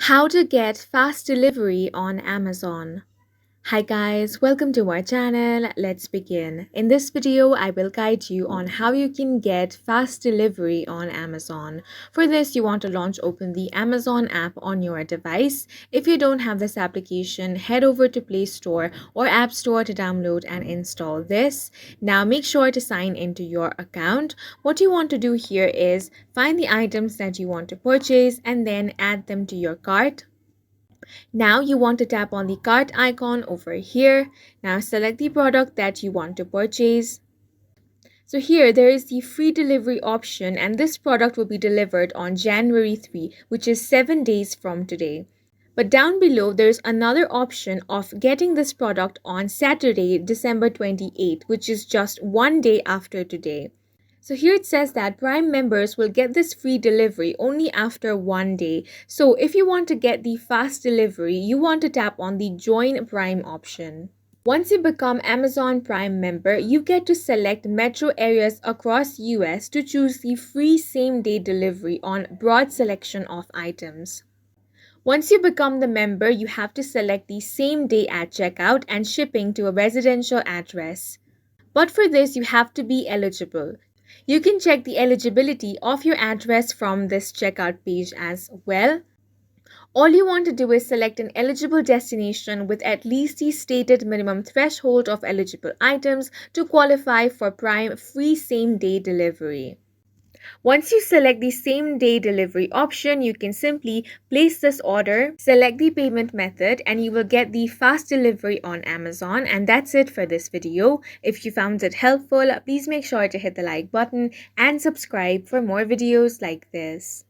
How to get fast delivery on Amazon. Hi guys, welcome to our channel. Let's begin. In this video, I will guide you on how you can get fast delivery on Amazon. For this, you want to open the Amazon app on your device. If you don't have this application, head over to Play Store or App Store to download and install this. Now make sure to sign into your account. What you want to do here is find the items that you want to purchase and then add them to your cart. Now you want to tap on the cart icon over here. Now select the product that you want to purchase. So here there is the free delivery option, and this product will be delivered on January 3, which is 7 days from today. But down below there is another option of getting this product on Saturday, December 28, which is just 1 day after today. So here it says that Prime members will get this free delivery only after 1 day. So if you want to get the fast delivery, you want to tap on the Join Prime option. Once you become Amazon Prime member, you get to select metro areas across US to choose the free same-day delivery on broad selection of items. Once you become the member, you have to select the same day at checkout and shipping to a residential address. But for this, you have to be eligible. You can check the eligibility of your address from this checkout page as well. All you want to do is select an eligible destination with at least the stated minimum threshold of eligible items to qualify for Prime free same-day delivery. Once you select the same-day delivery option, you can simply place this order, select the payment method, and you will get the fast delivery on Amazon. And that's it for this video. If you found it helpful, please make sure to hit the like button and subscribe for more videos like this.